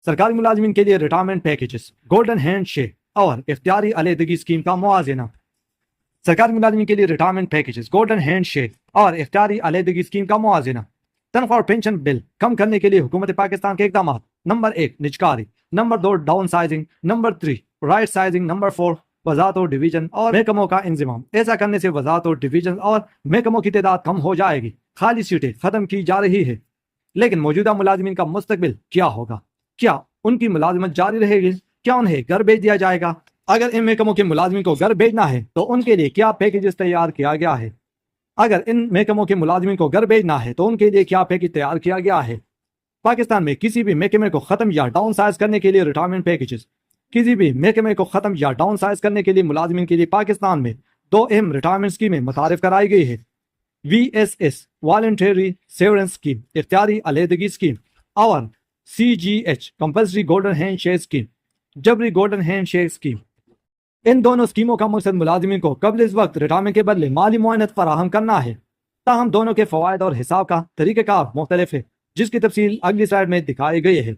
सरकारी मुलाजिमीन के लिए retirement packages, golden hand shake और इख्तियारी अलहदगी स्कीम का मुआवजा। सरकारी मुलाजिमीन के लिए retirement packages, golden hand shake और इख्तियारी अलहदगी स्कीम का मुआवजा। तनख्वाह और पेंशन बिल कम करने के लिए हुकूमत पाकिस्तान के इकदाम। नंबर 1 निजकारी, number 2 downsizing, number 3 rightsizing, number 4 वजारत और डिवीजन और महकमों का इंतजाम। ऐसा करने से वजारत और डिवीजन और महकमों की तादाद कम हो जाएगी। खाली सीटें खत्म की जा रही है, लेकिन मौजूदा मुलाजिमीन का मुस्तकबिल क्या होगा? क्या उनकी मुलाजिमत जारी रहेगी? क्या उन्हें घर भेज दिया जाएगा? अगर इन महकमों के मुलाजिमीन को घर भेजना है तो उनके लिए क्या पैकेजेस तैयार किया गया है? अगर इन महकमों के मुलाजिमीन को घर भेजना है तो उनके लिए क्या पैकेज तैयार किया गया है? पाकिस्तान में किसी भी महकमे को खत्म या डाउन साइज करने के लिए रिटायरमेंट पैकेजेस, किसी भी महकमे को खत्म या डाउन साइज करने के लिए मुलाजिमीन के लिए पाकिस्तान में 2 अहम रिटायरमेंट स्कीमें मुतारिफ कराई गई है। VSS वॉलंटरी सेवरेंस स्कीम, इख्तियारी अलहदगी स्कीम, और CGH compulsory golden handshake scheme, जबरी गोल्डन हैंड शेक स्कीम। इन दोनों स्कीमों का मकसद मुलाजिमीन को कबल इस वक्त रिटायरमेंट के बदले माली मुआवनत फराहम करना है। ताहम दोनों के फवायद और हिसाब का तरीक़ाकार मुख्तलिफ है, जिसकी तफसील अगली स्लाइड में दिखाई गई है।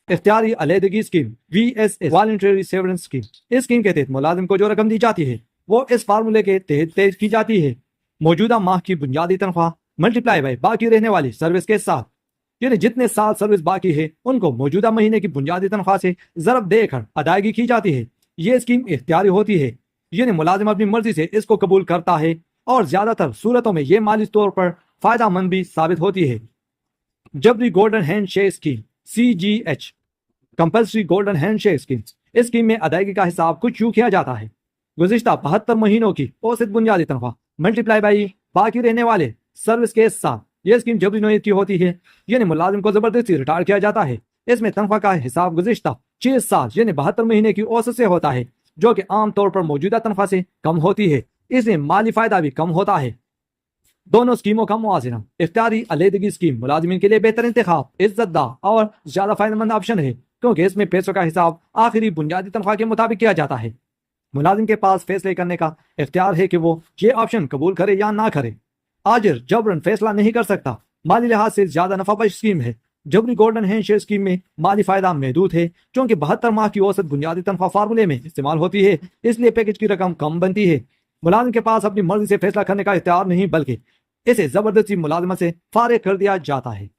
इख्तियारी अलहदगी scheme VSS voluntary severance scheme, इस स्कीम के तहत मुलाजिम को जो रकम दी जाती है वो इस फार्मूले के तहत तय की जाती है। मौजूदा माह की बुनियादी तनख्वाह मल्टीप्लाई बाई बाकी रहने वाली सर्विस के साथ, यानी जितने साल सर्विस बाकी है उनको मौजूदा महीने की बुनियादी तनख्वाह से ज़रब देकर अदायगी की जाती है। ये स्कीम इख्तियारी होती है, यानी मुलाजिम अपनी मर्जी से इसको कबूल करता है और ज्यादातर सूरतों में ये माली तौर पर फायदा मंद भी साबित होती है। जबरी golden handshake scheme CGH compulsory golden handshake scheme, इस स्कीम में अदायगी का हिसाब कुछ यूं किया जाता है। गुज़िश्ता 72 महीनों की औसत बुनियादी तनख्वाह मल्टीप्लाई बाई बाकी रहने वाले सर्विस के साथ। यह स्कीम जबरी नौयत की होती है, यानी मुलाजिम को जबरदस्ती रिटायर किया जाता है। इसमें तनख्वाह का हिसाब गुज़िश्ता 6 साल यानी 72 महीने की औसत से होता है, जो कि आम तौर पर मौजूदा तनख्वाह से कम होती है। इसमें माली फायदा भी कम होता है। दोनों स्कीमों का मुआवजा। इख्तियारी अलहदगी स्कीम मुलाजिमीन के लिए बेहतर इंतखाब, इज्जतदार और ज्यादा फायदेमंद ऑप्शन है, क्योंकि इसमें पैसों का हिसाब आखिरी बुनियादी तनख्वाह के मुताबिक किया जाता है। मुलाजिम के पास फैसले करने का इख्तियार है कि वो ये ऑप्शन कबूल करे या ना करे। आजिर जबरन फैसला नहीं कर सकता। माली लिहाज से ज्यादा नफा बख्श स्कीम है। जबरी गोल्डन हैंड शेक स्कीम में माली फायदा महदूद है, क्योंकि 72 माह की औसत बुनियादी तनख्वाह फार्मूले में इस्तेमाल होती है, इसलिए पैकेज की रकम कम बनती है। मुलाजिम के पास अपनी मर्जी से फैसला करने का इख्तियार नहीं, बल्कि इसे जबरदस्ती मुलाजिमत से फारिग कर दिया जाता है।